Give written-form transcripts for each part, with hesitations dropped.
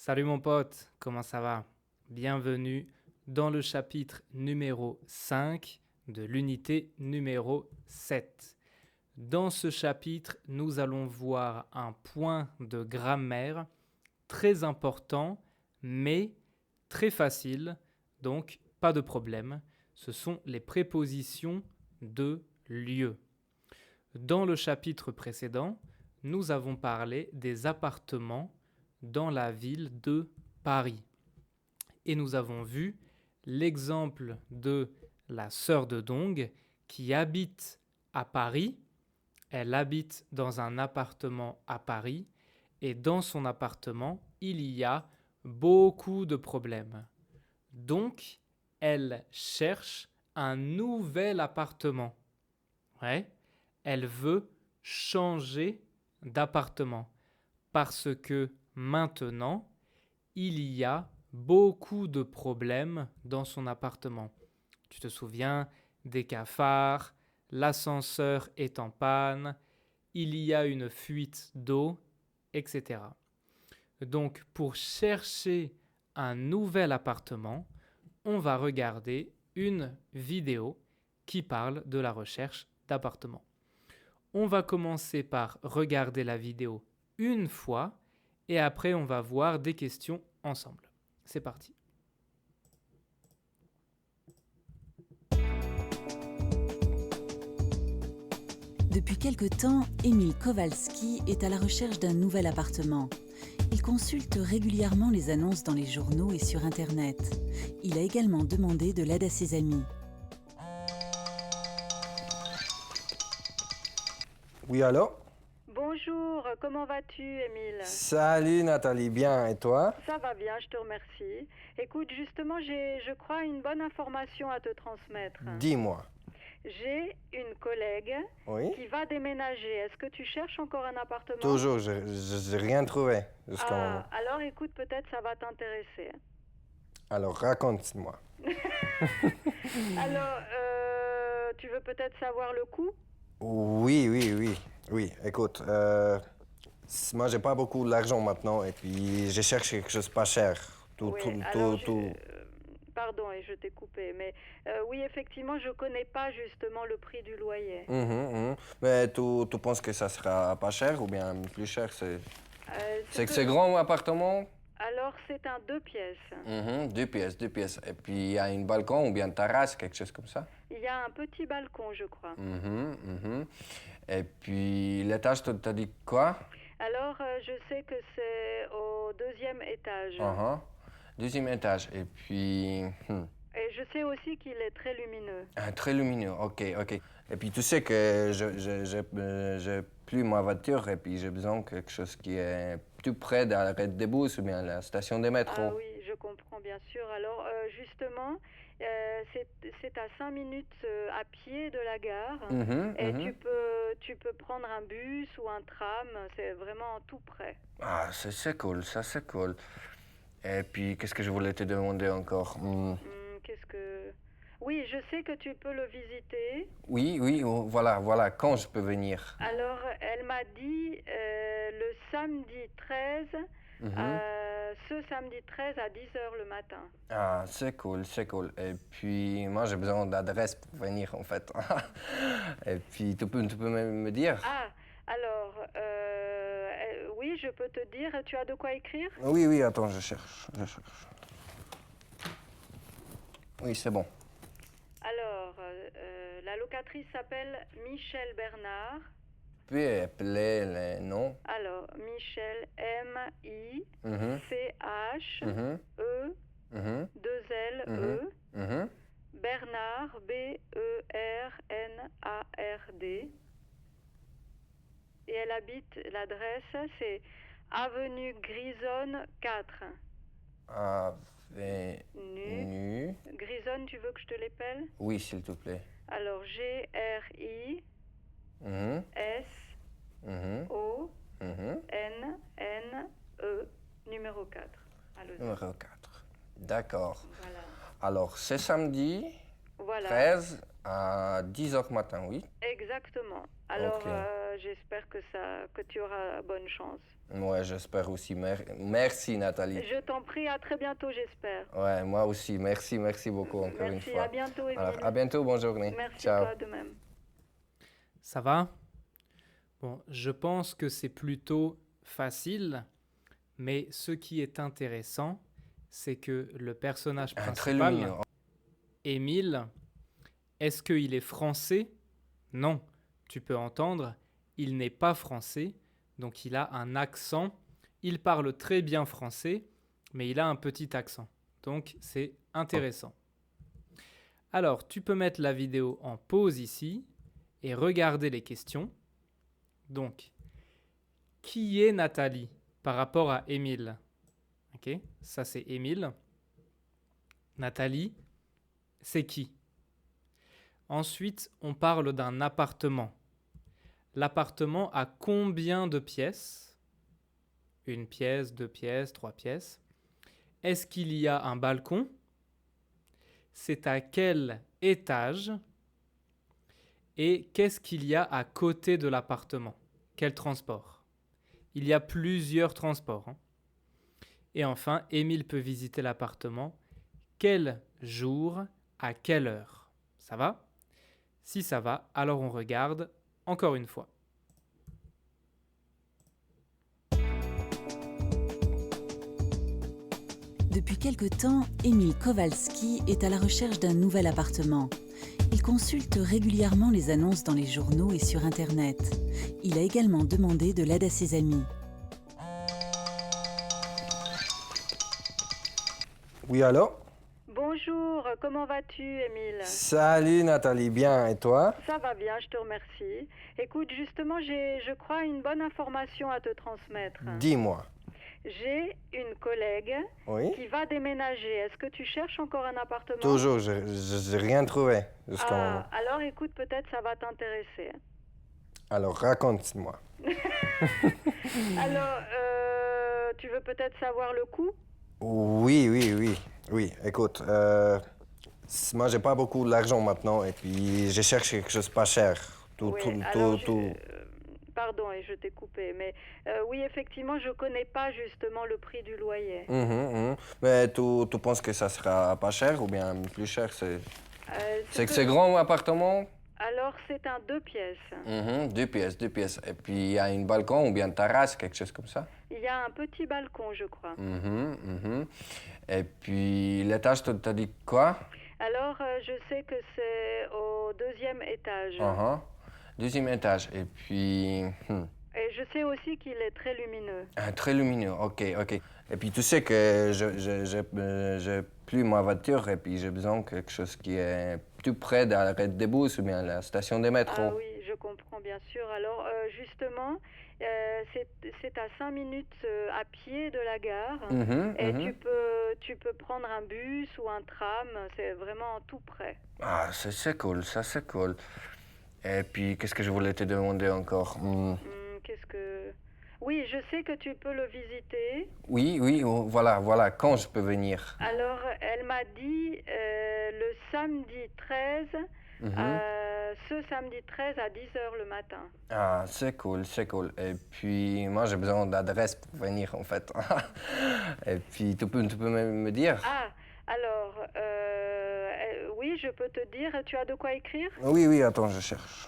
Salut mon pote, comment ça va? Bienvenue dans le chapitre numéro 5 de l'unité numéro 7. Dans ce chapitre, nous allons voir un point de grammaire très important, mais très facile, donc pas de problème. Ce sont les prépositions de lieu. Dans le chapitre précédent, nous avons parlé des appartements dans la ville de Paris. Et nous avons vu l'exemple de la sœur de Dong qui habite à Paris. Elle habite dans un appartement à Paris et dans son appartement, il y a beaucoup de problèmes. Donc, elle cherche un nouvel appartement. Ouais, elle veut changer d'appartement parce que maintenant, il y a beaucoup de problèmes dans son appartement. Tu te souviens des cafards, l'ascenseur est en panne, il y a une fuite d'eau, etc. Donc, pour chercher un nouvel appartement, on va regarder une vidéo qui parle de la recherche d'appartement. On va commencer par regarder la vidéo une fois et après on va voir des questions ensemble. C'est parti. Depuis quelque temps, Emil Kowalski est à la recherche d'un nouvel appartement. Il consulte régulièrement les annonces dans les journaux et sur Internet. Il a également demandé de l'aide à ses amis. Oui, allô? Bonjour, comment vas-tu, Émile? Salut Nathalie, bien, et toi? Ça va bien, je te remercie. Écoute, justement, j'ai, je crois, une bonne information à te transmettre. Dis-moi. J'ai une collègue Oui? qui va déménager. Est-ce que tu cherches encore un appartement? Toujours, j'ai rien trouvé jusqu'au moment. Alors écoute, peut-être ça va t'intéresser. Alors raconte-moi. Alors, tu veux peut-être savoir le coût? Oui, écoute, moi j'ai pas beaucoup d'argent maintenant et puis je cherche quelque chose pas cher. Pardon, et je t'ai coupé, mais oui, effectivement, je connais pas justement le prix du loyer. Mais tu penses que ça sera pas cher ou bien plus cher? C'est que- grand appartement? Alors, c'est un 2 pièces. Deux pièces. Et puis il y a un balcon ou bien une terrasse, quelque chose comme ça? Il y a un petit balcon, je crois. Et puis l'étage, t'as dit quoi? Alors, je sais que c'est au 2e étage. Deuxième étage. Et puis... Et je sais aussi qu'il est très lumineux. Très lumineux, ok. Et puis tu sais que j'ai plus ma voiture et puis j'ai besoin de quelque chose qui est plus près de l'arrêt des bus ou bien la station des métros. Ah oui, je comprends bien sûr. Alors justement, c'est à 5 minutes à pied de la gare. Et tu peux prendre un bus ou un tram, c'est vraiment tout près. Ah, c'est cool, ça c'est cool. Et puis qu'est-ce que je voulais te demander encore? Qu'est-ce que... Oui, je sais que tu peux le visiter. Oui, voilà, quand je peux venir? Alors, elle m'a dit le samedi 13, ce samedi 13 à 10h le matin. Ah, c'est cool. Et puis, moi, j'ai besoin d'adresse pour venir, en fait. Et puis, tu peux me dire? Ah, alors, oui, je peux te dire. Tu as de quoi écrire? Oui, attends, je cherche. Oui, c'est bon. Alors, la locatrice s'appelle Michel Bernard. Tu peux appeler les noms? Alors, Michel, M-I-C-H-E, 2-L-E, Bernard, B-E-R-N-A-R-D. Et elle habite, l'adresse, c'est avenue Grisonne 4. Avenue... Grisonne, tu veux que je te l'épelle? Oui, s'il te plaît. Alors, G-R-I-S-O-N-N-E, numéro 4. Numéro 4. D'accord. Voilà. Alors, c'est samedi 13 à 10h matin, oui? Exactement. Alors, Ok. j'espère que tu auras bonne chance. Ouais, j'espère aussi. Merci, Nathalie. Je t'en prie, à très bientôt, j'espère. Ouais, moi aussi. Merci beaucoup encore une Merci, fois. à bientôt, Émile. Alors, à bientôt, bonne journée. Merci, Ciao. toi de même. Ça va? Bon, je pense que c'est plutôt facile, mais ce qui est intéressant, c'est que le personnage Très principal, lumineux. Émile, est-ce qu'il est français? Non, tu peux entendre, il n'est pas français, donc il a un accent. Il parle très bien français, mais il a un petit accent. Donc c'est intéressant. Alors, tu peux mettre la vidéo en pause ici et regarder les questions. Donc, qui est Nathalie par rapport à Émile? Ok, ça c'est Émile. Nathalie, c'est qui? Ensuite, on parle d'un appartement. L'appartement a combien de pièces? Une pièce, 2 pièces, 3 pièces. Est-ce qu'il y a un balcon? C'est à quel étage? Et qu'est-ce qu'il y a à côté de l'appartement? Quel transport? Il y a plusieurs transports. Et enfin, Émile peut visiter l'appartement. Quel jour? À quelle heure? Ça va? Si ça va, alors on regarde encore une fois. Depuis quelque temps, Emil Kowalski est à la recherche d'un nouvel appartement. Il consulte régulièrement les annonces dans les journaux et sur Internet. Il a également demandé de l'aide à ses amis. Oui, allô? Bonjour, comment vas-tu, Émile? Salut, Nathalie. Bien, et toi? Ça va bien, je te remercie. Écoute, justement, j'ai, je crois, une bonne information à te transmettre. Dis-moi. J'ai une collègue Oui? qui va déménager. Est-ce que tu cherches encore un appartement? Toujours, je n'ai rien trouvé jusqu'au moment. Alors écoute, peut-être ça va t'intéresser. Alors, raconte-moi. Alors, tu veux peut-être savoir le coût? Oui, écoute, moi, j'ai pas beaucoup d'argent maintenant et puis je cherche quelque chose de pas cher. Pardon, et je t'ai coupé, mais oui, effectivement, je connais pas justement le prix du loyer. Mais tu penses que ça sera pas cher ou bien plus cher? C'est que c'est grand appartement? Alors, c'est un 2 pièces. 2 pièces. Et puis, il y a un balcon ou bien une terrasse, quelque chose comme ça? Il y a un petit balcon, je crois. Et puis, l'étage, t'as dit quoi? Alors, je sais que c'est au 2e étage. Deuxième étage. Et puis... Et je sais aussi qu'il est très lumineux. Très lumineux, ok. Et puis, tu sais que j'ai plus ma voiture et puis j'ai besoin de quelque chose qui est plus près de l'arrêt de bus ou bien la station des métros. Ah oui, je comprends, bien sûr. Alors, justement, c'est à 5 minutes à pied de la gare. Et tu peux prendre un bus ou un tram. C'est vraiment tout près. Ah, c'est cool, ça c'est cool. Et puis, qu'est-ce que je voulais te demander encore? Oui, je sais que tu peux le visiter. Oui, voilà, quand je peux venir? Alors, elle m'a dit le samedi 13, ce samedi 13 à 10h le matin. Ah, c'est cool. Et puis, moi, j'ai besoin d'adresse pour venir, en fait. Et puis, tu peux me dire? Ah, alors, oui, je peux te dire. Tu as de quoi écrire? Oui, attends, je cherche.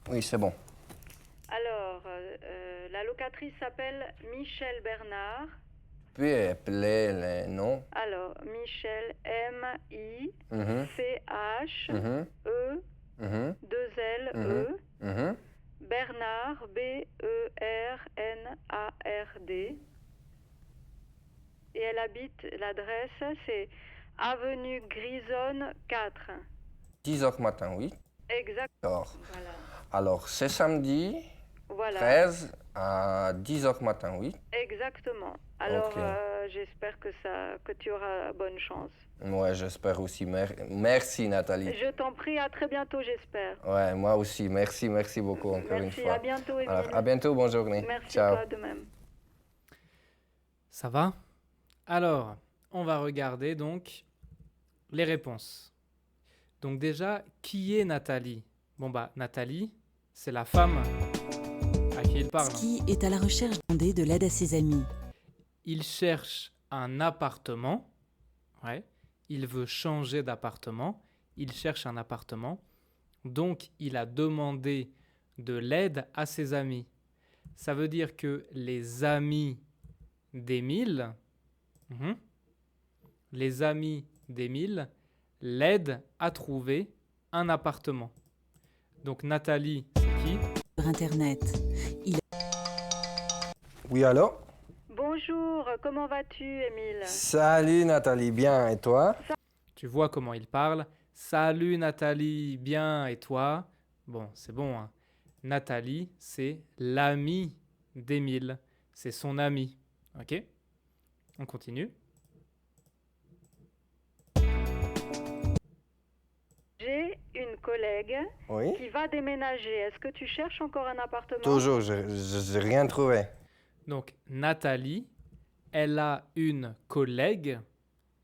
Oui, c'est bon. Alors, la locatrice s'appelle Michel Bernard. Tu peux appeler les noms? Alors, Michel, M-I-C-H-E, 2-L-E, Bernard, B-E-R-N-A-R-D. Et elle habite, l'adresse, c'est avenue Grisonne 4. 10h matin, oui. Exact. D'accord. Voilà. Alors, c'est samedi 13 à 10h matin, oui. Exactement. Alors, Ok. j'espère que tu auras bonne chance. Ouais, j'espère aussi. Merci, Nathalie. Je t'en prie, à très bientôt, j'espère. Ouais, moi aussi. Merci beaucoup encore une fois. Merci, à bientôt, Émile. Alors, à bientôt, bonne journée. Merci, Ciao. toi de même. Ça va? Alors, on va regarder donc les réponses. Donc déjà, qui est Nathalie? Bon bah, Nathalie, c'est la femme à qui il parle. Ski est à la recherche de l'aide à ses amis. Il cherche un appartement. Ouais. Il veut changer d'appartement. Il cherche un appartement. Donc, il a demandé de l'aide à ses amis. Ça veut dire que les amis d'Émile, les amis d'Émile l'aident à trouver un appartement. Donc, Nathalie, c'est qui? Sur Internet. Oui, allô? Bonjour, comment vas-tu, Émile? Salut Nathalie, bien, et toi? Tu vois comment il parle. Salut Nathalie, bien, et toi? Bon, c'est bon, hein. Nathalie, c'est l'ami d'Émile. C'est son ami. Ok? On continue. J'ai une collègue Oui? qui va déménager. Est-ce que tu cherches encore un appartement? Toujours, je n'ai rien trouvé. Donc, Nathalie, elle a une collègue,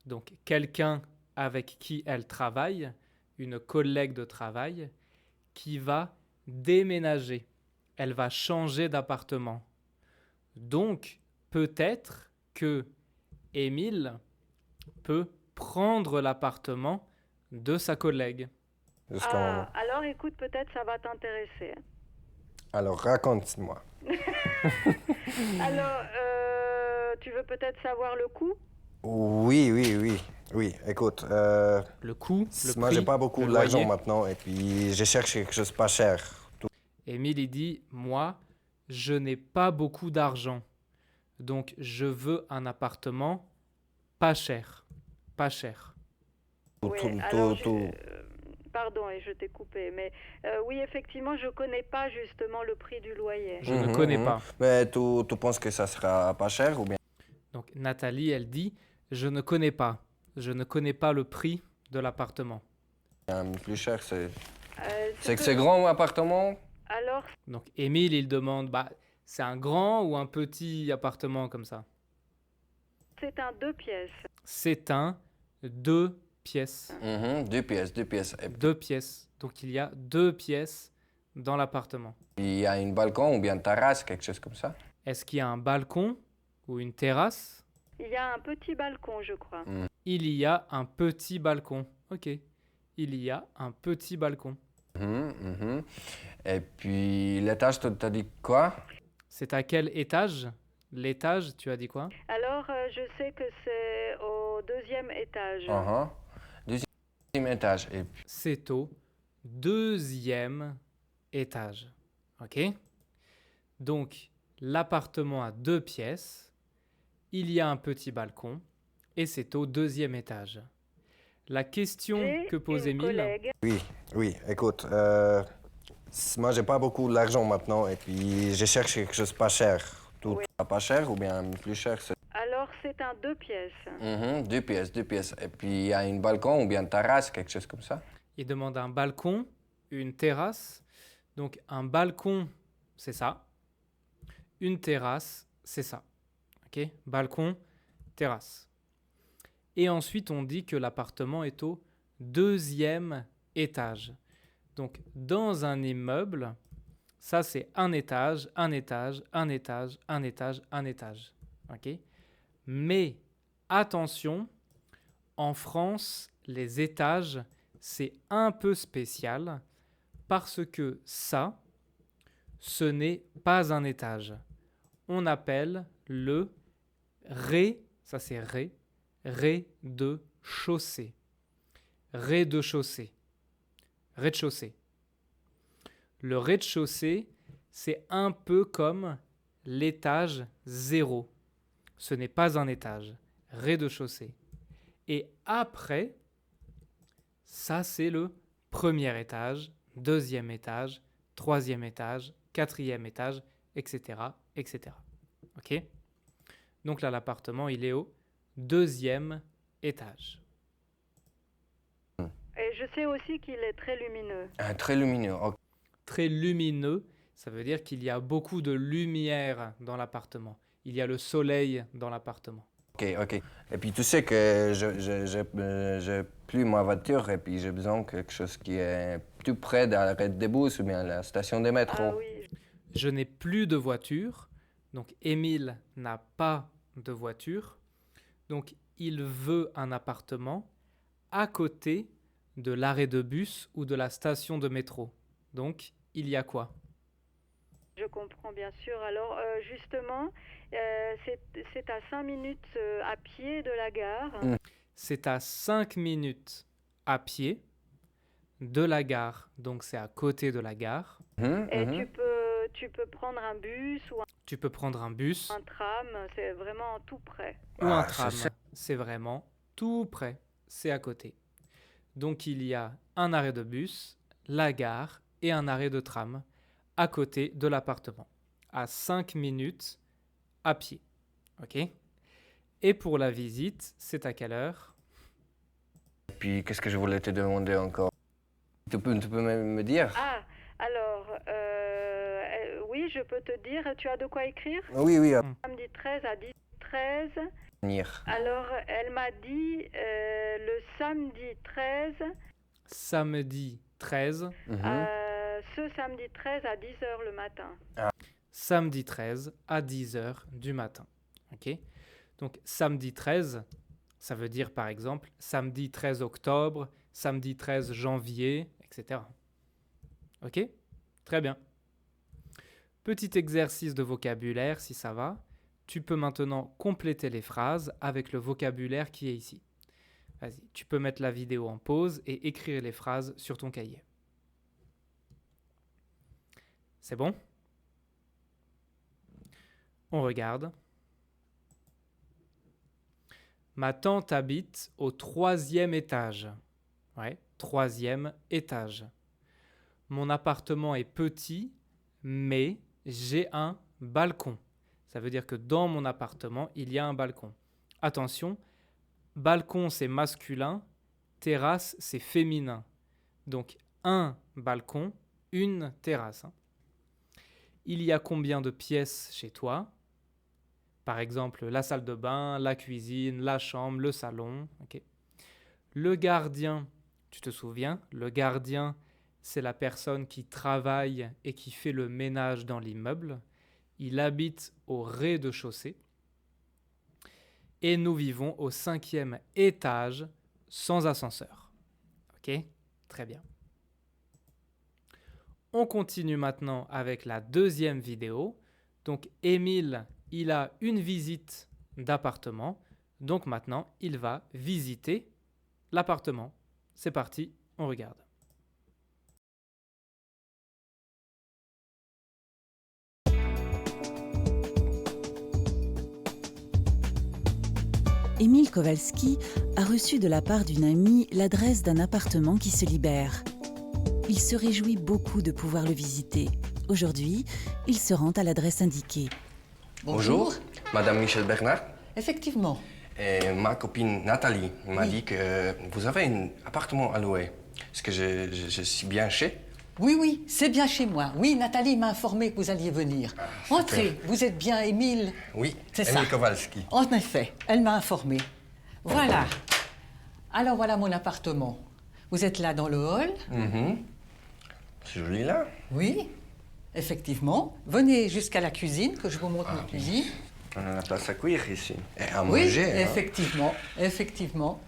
donc quelqu'un avec qui elle travaille, une collègue de travail, qui va déménager. Elle va changer d'appartement. Donc, peut-être que Émile peut prendre l'appartement de sa collègue. Alors écoute, peut-être ça va t'intéresser. Alors, raconte-moi. Alors, tu veux peut-être savoir le coût? Oui, écoute, Le coût, le moi, prix, j'ai pas beaucoup le d'argent loyer. maintenant, et puis je cherche quelque chose pas cher. Émile, il dit, moi, je n'ai pas beaucoup d'argent. Donc, je veux un appartement pas cher. Pas cher. Oui, alors, pardon, et je t'ai coupé, mais oui, effectivement, je connais pas justement le prix du loyer. Je ne connais pas. Mais tu penses que ça sera pas cher ou bien? Donc, Nathalie, elle dit, je ne connais pas. Je ne connais pas le prix de l'appartement. Plus cher, c'est C'est que c'est grand appartement? Alors, Donc, Émile, il demande, bah, c'est un grand ou un petit appartement comme ça? c'est un 2 pièces. C'est un 2 pièces. 2 pièces. Et 2 pièces. Donc, il y a 2 pièces dans l'appartement. puis, il y a un balcon ou bien une terrasse, quelque chose comme ça? Est-ce qu'il y a un balcon ou une terrasse? Il y a un petit balcon, je crois. Il y a un petit balcon. Ok. Il y a un petit balcon. Et puis, l'étage, t'as dit quoi? C'est à quel étage? L'étage, tu as dit quoi? Alors, je sais que c'est au 2e étage. Deuxième étage. Et puis, C'est au 2e étage. Ok? Donc, l'appartement a 2 pièces. Il y a un petit balcon. Et c'est au 2e étage. La question J'ai que pose une Émile... collègue. oui, écoute, moi, j'ai pas beaucoup d'argent maintenant, et puis je cherche quelque chose pas cher. Tout pas cher ou bien plus cher, c'est... Alors, c'est un 2 pièces. 2 pièces. Et puis, il y a un balcon ou bien une terrasse, quelque chose comme ça? Il demande un balcon, une terrasse. Donc, un balcon, c'est ça. Une terrasse, c'est ça. Ok? Balcon, terrasse. Et ensuite, on dit que l'appartement est au 2e étage. Donc, dans un immeuble, ça, c'est un étage, un étage, un étage, un étage, un étage. Ok? Mais attention, en France, les étages, c'est un peu spécial parce que ça, ce n'est pas un étage. On appelle le ça c'est rez-de-chaussée. Rez-de-chaussée. Rez-de-chaussée. Le rez-de-chaussée, c'est un peu comme l'étage 0. Ce n'est pas un étage. Rez-de-chaussée. Et après, ça c'est le premier étage, 2e étage, 3e étage, 4e étage, etc. etc. Ok? Donc là, l'appartement, il est au 2e étage. Et je sais aussi qu'il est très lumineux. Très lumineux, ok. Très lumineux, ça veut dire qu'il y a beaucoup de lumière dans l'appartement. Il y a le soleil dans l'appartement. Ok. Et puis tu sais que j'ai plus ma voiture et puis j'ai besoin de quelque chose qui est plus près de l'arrêt de bus ou bien la station de métro. Ah oui. Je n'ai plus de voiture. Donc Émile n'a pas de voiture. Donc il veut un appartement à côté de l'arrêt de bus ou de la station de métro. Donc il y a quoi? Je comprends bien sûr. Alors justement, c'est à 5 minutes à pied de la gare. C'est à 5 minutes à pied de la gare. Donc c'est à côté de la gare. Et tu peux prendre un bus ou Tu peux prendre un bus un tram, c'est vraiment tout près. ou un tram. C'est vraiment tout près. C'est à côté. Donc il y a un arrêt de bus, la gare et un arrêt de tram à côté de l'appartement, à 5 minutes à pied. Ok? Et pour la visite, c'est à quelle heure? Et puis qu'est-ce que je voulais te demander encore? Tu peux me dire? Ah, alors, oui, je peux te dire, tu as de quoi écrire? Oui. Samedi 13 à 10h13. Venir. Alors, elle m'a dit le samedi 13. Samedi 13. Ce samedi 13 à 10h le matin. Samedi 13 à 10h du matin. Ok? Donc samedi 13, ça veut dire par exemple samedi 13 octobre, samedi 13 janvier, etc. Ok? Très bien. Petit exercice de vocabulaire si ça va. Tu peux maintenant compléter les phrases avec le vocabulaire qui est ici. Vas-y, tu peux mettre la vidéo en pause et écrire les phrases sur ton cahier. C'est bon? On regarde. Ma tante habite au 3e étage. Ouais, 3e étage. Mon appartement est petit, mais j'ai un balcon. Ça veut dire que dans mon appartement, il y a un balcon. Attention, balcon c'est masculin, terrasse c'est féminin. Donc un balcon, une terrasse. Il y a combien de pièces chez toi? Par exemple, la salle de bain, la cuisine, la chambre, le salon. Okay. Le gardien, tu te souviens? Le gardien, c'est la personne qui travaille et qui fait le ménage dans l'immeuble. Il habite au rez-de-chaussée. Et nous vivons au 5e étage sans ascenseur. Ok? Très bien. On continue maintenant avec la deuxième vidéo. Donc, Émile, il a une visite d'appartement. Donc, maintenant, il va visiter l'appartement. C'est parti, on regarde. Émile Kowalski a reçu de la part d'une amie l'adresse d'un appartement qui se libère. Il se réjouit beaucoup de pouvoir le visiter. Aujourd'hui, il se rend à l'adresse indiquée. Bonjour, Madame Michel Bernard. Effectivement. Et ma copine Nathalie m'a dit que vous avez un appartement à louer. Est-ce que je suis bien chez? Oui, c'est bien chez moi. Oui, Nathalie m'a informé que vous alliez venir. Entrez, vous êtes bien Émile? Oui, c'est Émile ça. Kowalski. En effet, elle m'a informé. Voilà. Alors voilà mon appartement. Vous êtes là dans le hall? C'est joli là? Oui, effectivement. Venez jusqu'à la cuisine, que je vous montre notre cuisine. On a la place à cuire ici. Et à Oui, manger. effectivement.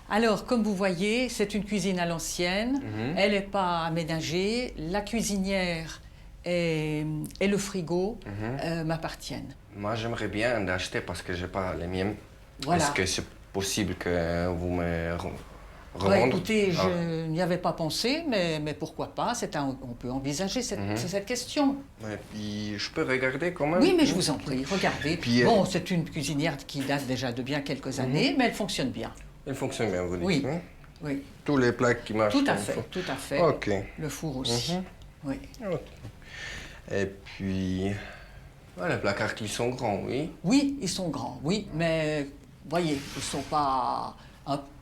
Alors, comme vous voyez, c'est une cuisine à l'ancienne. Elle n'est pas aménagée. La cuisinière et le frigo m'appartiennent. Moi, j'aimerais bien d'acheter parce que je n'ai pas les miens. Voilà. Est-ce que c'est possible que vous me Ouais, écoutez, je n'y avais pas pensé, mais pourquoi pas? On peut envisager cette question. Et puis, je peux regarder quand même? Oui, mais je vous en prie, regardez. Puis, bon, c'est une cuisinière qui date déjà de bien quelques années, mais elle fonctionne bien. Elle fonctionne bien, vous dites? Oui, hein? oui. Tous les plats qui marchent? Tout à fait. OK. Le four aussi. Oui. OK. Et puis, les placards qui sont grands, oui? Oui, ils sont grands, oui, mais voyez, ils sont pas...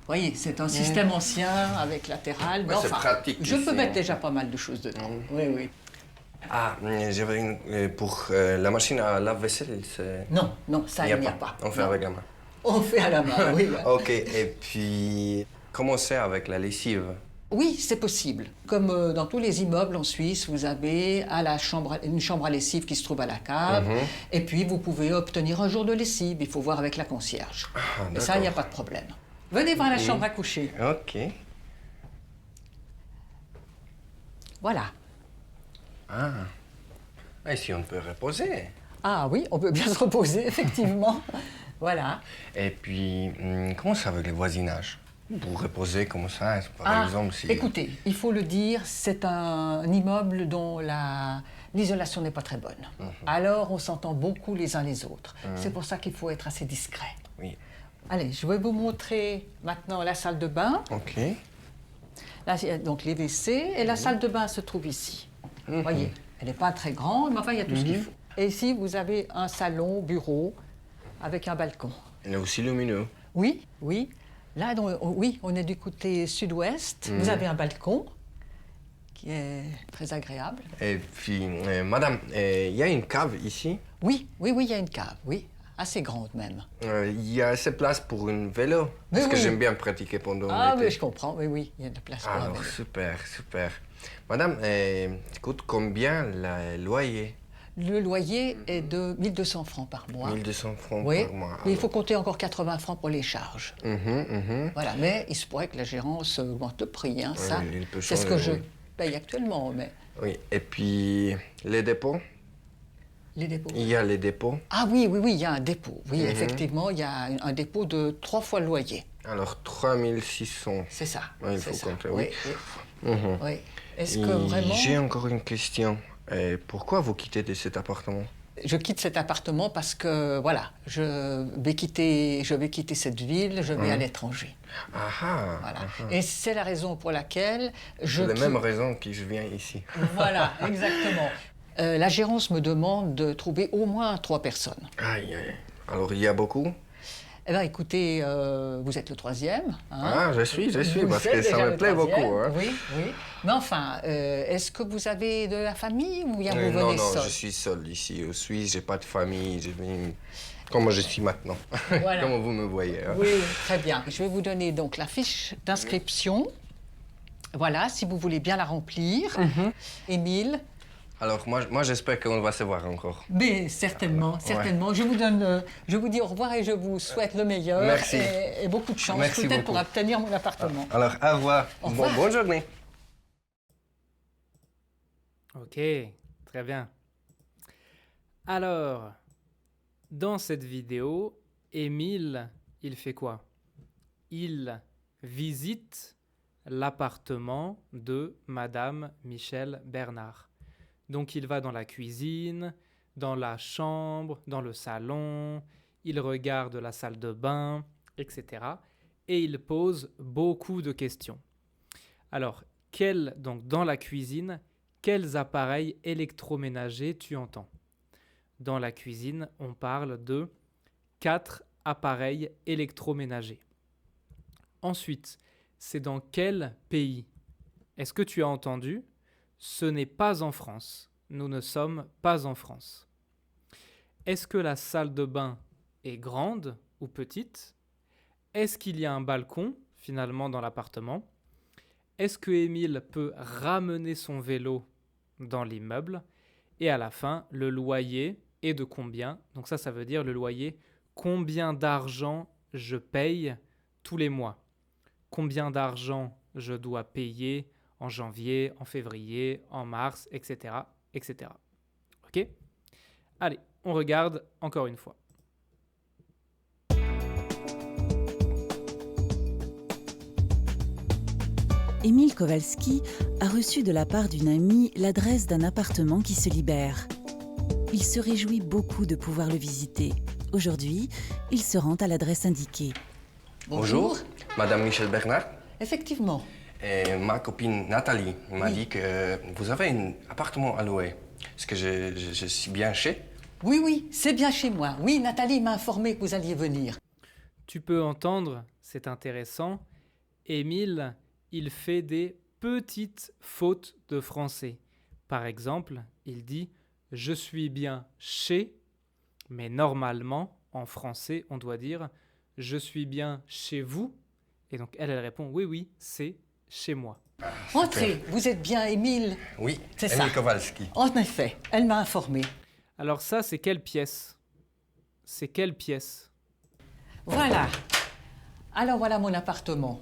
voyez, c'est un système ancien avec latéral, mais c'est pratique je peux ici, mettre hein. déjà pas mal de choses dedans. Oui. Ah, j'avais pour la machine à lave-vaisselle, c'est... Non, ça, il n'y a pas. On fait Non. avec la main. On fait à la main, oui. OK, et puis, comment c'est avec la lessive? Oui, c'est possible. Comme dans tous les immeubles en Suisse, vous avez une chambre à lessive qui se trouve à la cave. Et puis, vous pouvez obtenir un jour de lessive. Il faut voir avec la concierge. Et ça, il n'y a pas de problème. Venez voir la chambre à coucher. OK. Voilà. Et si on peut reposer? Ah oui, on peut bien se reposer, effectivement. Voilà. Et puis, comment ça avec le voisinage? Pour reposer comme ça, par exemple, si... Écoutez, il faut le dire, c'est un immeuble dont l'isolation n'est pas très bonne. Alors, on s'entend beaucoup les uns les autres. C'est pour ça qu'il faut être assez discret. Oui. Allez, je vais vous montrer maintenant la salle de bain. OK. Là, il y a donc les WC et la salle de bain se trouve ici. Vous voyez, elle n'est pas très grande, mais enfin, il y a tout ce qu'il faut. Et ici, vous avez un salon, bureau, avec un balcon. Il est aussi lumineux. Oui, oui. Là, donc, oui, on est du côté sud-ouest. Vous avez un balcon qui est très agréable. Et puis, madame, il y a une cave ici? Oui, oui, oui, il y a une cave, oui. Assez grande même. Il y a assez de place pour un vélo? Parce que j'aime bien pratiquer pendant l'été. Ah oui, je comprends, oui, oui, il y a de la place pour un vélo. Super, super. Madame, coûte combien le loyer? Le loyer est de 1 200 francs par mois. 1 200 francs Oui, par mois. mais il faut compter encore 80 francs pour les charges. Voilà, mais il se pourrait que la gérance augmente le prix, hein, ça. C'est ce que je paye actuellement, mais... Oui, et puis les dépôts? Les dépôts. Il y a les dépôts? Ah oui, oui, oui, il y a un dépôt. Oui, effectivement, il y a un dépôt de 3 fois le loyer. Alors, 3 600. C'est ça. Oui, il faut compter, oui. Oui. Est-ce que vraiment... J'ai encore une question. Pourquoi vous quittez de cet appartement? Je quitte cet appartement parce que, voilà, je vais quitter cette ville, je vais à l'étranger. Voilà. Et c'est la raison pour laquelle je... C'est la même raison que je viens ici. Voilà, exactement. La gérance me demande de trouver au moins 3 personnes. Aïe, aïe. Alors, il y a beaucoup? Eh bien, écoutez, vous êtes le 3e. Hein? Je suis, parce que ça me plaît beaucoup. Hein? Oui, oui. Mais enfin, est-ce que vous avez de la famille ou bien vous venez seul? Non, je suis seul ici. Au Suisse, j'ai pas de famille. Je viens comme je suis maintenant, Voilà. comme vous me voyez. Hein? Oui, très bien. Je vais vous donner donc la fiche d'inscription. Voilà, si vous voulez bien la remplir. Émile. Alors, moi j'espère qu'on va se voir encore. Mais certainement, certainement. Je vous dis au revoir et je vous souhaite le meilleur. Merci. Et beaucoup de chance, Merci peut-être beaucoup. pour obtenir mon appartement. Alors, au revoir. Au revoir. Bonne journée. Ok, très bien. Alors, dans cette vidéo, Émile, il fait quoi? Il visite l'appartement de Madame Michel Bernard. Donc il va dans la cuisine, dans la chambre, dans le salon, il regarde la salle de bain, etc. Et il pose beaucoup de questions. Alors, donc dans la cuisine, quels appareils électroménagers tu entends? Dans la cuisine, on parle de 4 appareils électroménagers. Ensuite, c'est dans quel pays? Est-ce que tu as entendu? Ce n'est pas en France. Nous ne sommes pas en France. Est-ce que la salle de bain est grande ou petite? Est-ce qu'il y a un balcon, finalement, dans l'appartement? Est-ce que Émile peut ramener son vélo dans l'immeuble? Et à la fin, le loyer est de combien? Donc ça veut dire le loyer, combien d'argent je paye tous les mois? Combien d'argent je dois payer en janvier, en février, en mars, etc., etc. Ok? Allez, on regarde encore une fois. Émile Kowalski a reçu de la part d'une amie l'adresse d'un appartement qui se libère. Il se réjouit beaucoup de pouvoir le visiter. Aujourd'hui, il se rend à l'adresse indiquée. Bonjour, Madame Michel Bernard. Effectivement. Et ma copine Nathalie m'a dit que vous avez un appartement à louer. Est-ce que je suis bien chez? Oui, oui, c'est bien chez moi. Oui, Nathalie m'a informé que vous alliez venir. Tu peux entendre, c'est intéressant, Émile, il fait des petites fautes de français. Par exemple, il dit « je suis bien chez », mais normalement, en français, on doit dire « je suis bien chez vous? Et donc elle répond, oui, oui, c'est chez moi. Entrez, vous êtes bien Émile? Oui, C'est ça. Émile Kowalski. En effet, elle m'a informé. Alors ça, c'est quelle pièce? C'est quelle pièce? Voilà. Alors voilà mon appartement.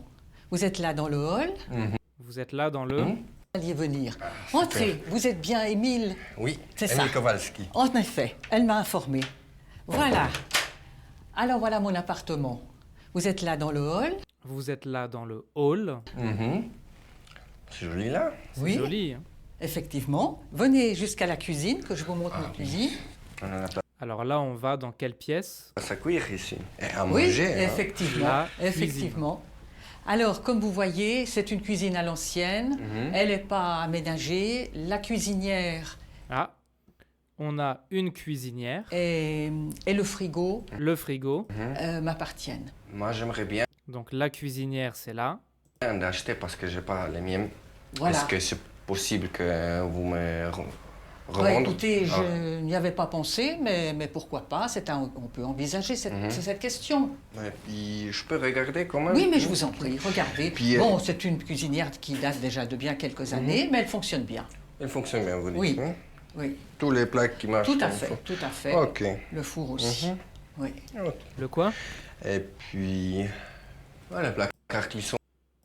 Vous êtes là dans le hall? Vous êtes là dans le... Vous alliez venir. Entrez, vous êtes bien Émile? Oui, C'est ça. Émile Kowalski. En effet, elle m'a informé. Voilà. Alors voilà mon appartement. Vous êtes là dans le hall? Vous êtes là dans le hall. C'est joli là. C'est Oui. joli, hein? Effectivement. Venez jusqu'à la cuisine, que je vous montre ma cuisine. On a la place Alors là, on va dans quelle pièce? à cuire ici. Et à Oui, manger. hein. effectivement. La Effectivement. Alors, comme vous voyez, c'est une cuisine à l'ancienne. Elle n'est pas aménagée. La cuisinière Ah, on a une cuisinière, et le frigo le frigo. m'appartiennent. Moi, j'aimerais bien Donc la cuisinière, c'est là. d'acheter parce que j'ai pas les miennes. Voilà. Est-ce que c'est possible que vous me Ouais, revendez? écoutez, Ah. je n'y avais pas pensé, mais pourquoi pas? On peut envisager cette question. Et puis, je peux regarder quand même? Oui, mais je vous en prie, regardez. Puis, Bon, c'est une cuisinière qui date déjà de bien quelques années, mais elle fonctionne bien. Elle fonctionne bien, vous dites? Oui. hein? Oui, Tous les plats qui marchent tout à comme il fait, faut. tout à fait. Ok. Le four aussi. Oui. Le quoi? Et puis, voilà, les plats qui sont.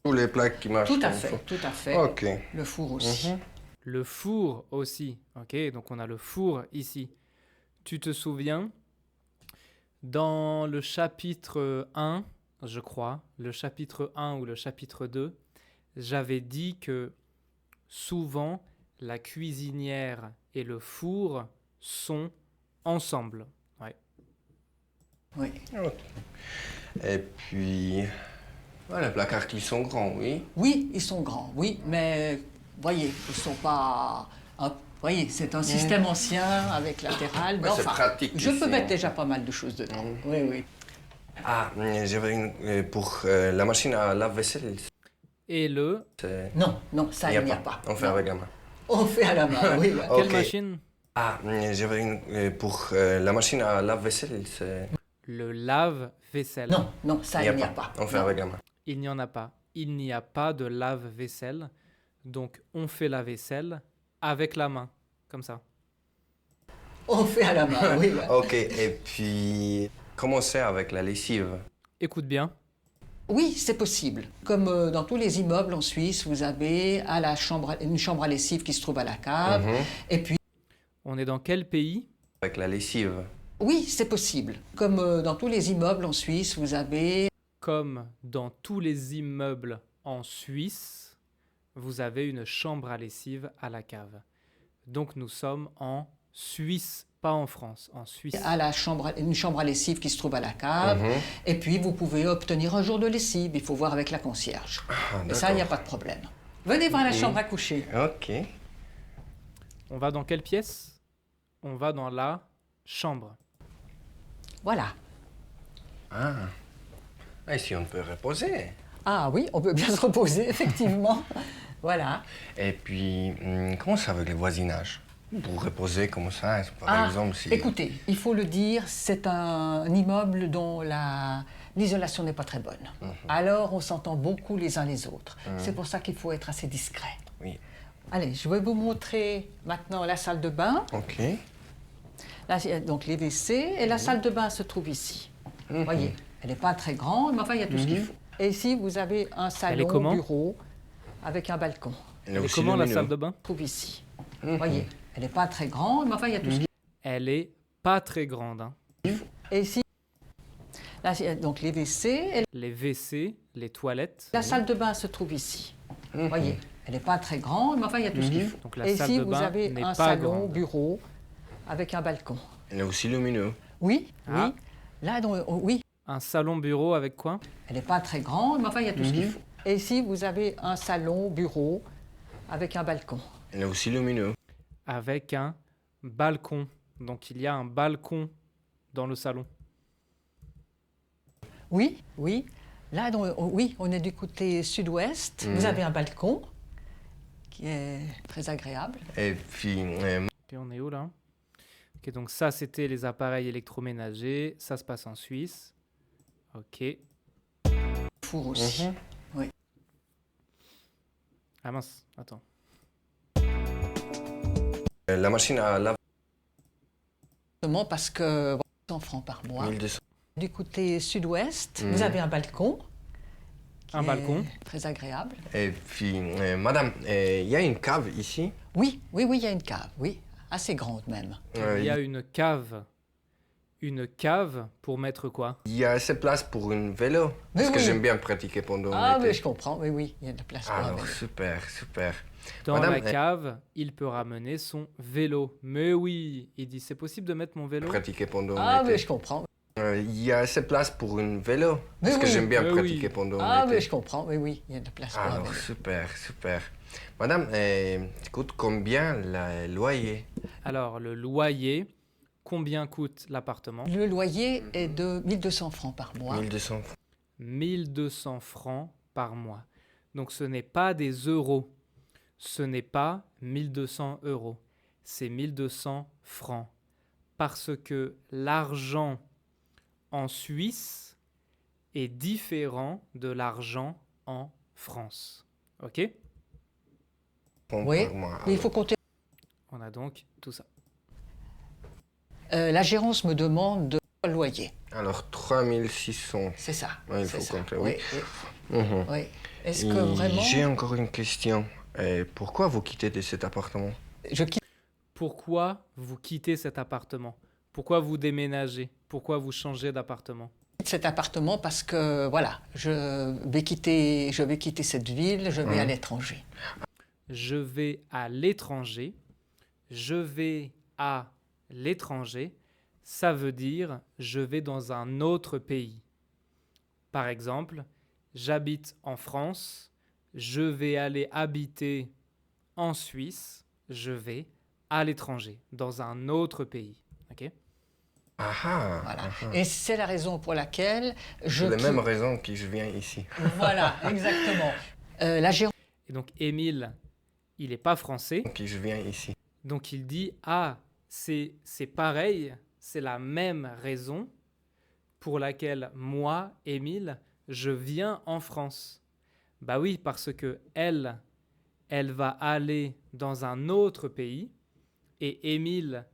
Tous les plats qui marchent Tout à comme il fait, faut. tout à fait. Ok. Le four aussi. Le four aussi. Ok, donc on a le four ici. Tu te souviens, dans le chapitre 1, je crois, le chapitre 1 ou le chapitre 2, j'avais dit que souvent la cuisinière et le four sont ensemble. Ouais. Oui. Et puis, voilà, les plats qui sont grands, oui. Oui, ils sont grands, oui, mais voyez, ils sont pas. Voyez, c'est un système ancien avec latéral. Mais Ouais, c'est enfin, pratique je peux ici, mettre hein. déjà pas mal de choses dedans. Oui, oui. Ah, j'avais une. Pour la machine à lave-vaisselle, Et le... c'est. Non, non, ça, il n'y a pas. On fait Non. avec la main. On fait à la main, oui. voilà. Quelle Ok. machine? Ah, j'avais une. Pour la machine à lave-vaisselle, c'est. Le lave-vaisselle. Non, non, ça, il n'y a pas. On fait Non. avec la main. Il n'y en a pas. Il n'y a pas de lave-vaisselle. Donc, on fait la vaisselle avec la main, comme ça. On fait à la main, oui. voilà. Ok, et puis. Comment c'est avec la lessive? Écoute bien. Oui, c'est possible. Comme dans tous les immeubles en Suisse, vous avez une chambre à lessive qui se trouve à la cave. Et puis, On est dans quel pays? Avec la lessive. oui, c'est possible. Comme dans tous les immeubles en Suisse, vous avez Comme dans tous les immeubles en Suisse, vous avez une chambre à lessive à la cave. Donc nous sommes en Suisse, pas en France, en Suisse. une chambre à lessive qui se trouve à la cave. Et puis, vous pouvez obtenir un jour de lessive. Il faut voir avec la concierge. Et ça, il n'y a pas de problème. Venez voir la chambre à coucher. Ok. On va dans quelle pièce? On va dans la chambre. Voilà. Ah, ici, on peut reposer. Ah oui, on peut bien se reposer, effectivement. Voilà. Et puis, comment ça avec le voisinage? Pour reposer comme ça, par exemple, si... Écoutez, il faut le dire, c'est un immeuble dont l'isolation n'est pas très bonne. Alors, on s'entend beaucoup les uns les autres. C'est pour ça qu'il faut être assez discret. Oui. Allez, je vais vous montrer maintenant la salle de bain. Ok. Là, il y a donc les WC et la salle de bain se trouve ici. Vous voyez, elle n'est pas très grande, mais enfin, il y a tout ce qu'il faut. Et ici, vous avez un salon, comment bureau, avec un balcon. Elle est Et aussi comment la lumineux. salle de bain? Se trouve ici. Vous voyez, elle n'est pas très grande, mais enfin, il y a tout ce qu'il Elle est pas très grande, hein. faut. Et ici, là, il y a donc les WC et Les WC, les toilettes. la salle de bain se trouve ici. Vous voyez, elle n'est pas très grande, mais enfin, il y a tout ce qu'il faut. Donc la Et salle ici, de vous bain avez n'est un pas salon, grande. bureau, avec un balcon. Elle est aussi lumineux. Oui, Ah. oui. Là, oui, Un salon bureau avec quoi? elle n'est pas très grande, mais enfin, il y a tout ce qu'il faut. Et ici, vous avez un salon, bureau, avec un balcon. Elle est aussi lumineux. Avec un balcon. Donc il y a un balcon dans le salon. Oui, oui. Là, oui, on est du côté sud-ouest. Vous avez un balcon qui est très agréable. Et puis, Ok, on est où là? Ok, donc ça c'était les appareils électroménagers. Ça se passe en Suisse. Ok. Four aussi. Oui. Ah mince, attends. La machine à laver, Simplement parce que 100 francs par mois. 1200. Du côté sud-ouest, vous avez un balcon. Un balcon. Très agréable. Et puis, madame, il y a une cave ici. Oui, oui, oui, il y a une cave, oui. Assez grande même. Il y a une cave. Une cave pour mettre quoi? Il y a assez de place pour un vélo. Parce que oui. j'aime bien pratiquer pendant Ah l'été. oui, je comprends, oui, oui, il y a de la place pour un Alors, vélo. super, super. Dans Madame, la cave, il peut ramener son vélo. Mais oui, il dit, c'est possible de mettre mon vélo? Pratiquer pendant Ah l'été. oui, je comprends. Il y a assez de place pour un vélo. Parce que oui. j'aime bien Mais pratiquer oui. pendant Ah l'été. oui, je comprends, oui, oui, il y a de la place pour un Alors, vélo. super, super. Madame, coûte combien le loyer? Alors, le loyer, combien coûte l'appartement? Le loyer est de 1200 francs par mois. 1200. 1200 francs par mois. Donc, ce n'est pas des euros. Ce n'est pas 1200 euros. C'est 1200 francs. Parce que l'argent en Suisse est différent de l'argent en France. OK? Oui, Par mois, mais il faut compter. On a donc tout ça. La gérance me demande de loyer. Alors, 3600. C'est ça. Ouais, il c'est faut ça. compter, Oui, oui. oui. Mhm. Oui. Est-ce Et que vraiment. J'ai encore une question. Pourquoi vous quittez de cet appartement? Je quitte Pourquoi vous quittez cet appartement? Pourquoi vous déménagez? Pourquoi vous changez d'appartement? cet appartement parce que, voilà, je vais quitter cette ville, je vais à l'étranger. Je vais à l'étranger. Je vais à l'étranger. Ça veut dire je vais dans un autre pays. Par exemple, j'habite en France. Je vais aller habiter en Suisse. Je vais à l'étranger, dans un autre pays. Ok? Ah ah. Voilà. Et c'est la raison pour laquelle je... C'est la même raison que je viens ici. Voilà, exactement. La gérance... Et donc, Émile, il n'est pas français. Que je viens ici. Donc, il dit, ah, c'est pareil, c'est la même raison pour laquelle moi, Émile, je viens en France. Bah oui, parce que elle va aller dans un autre pays et Émile,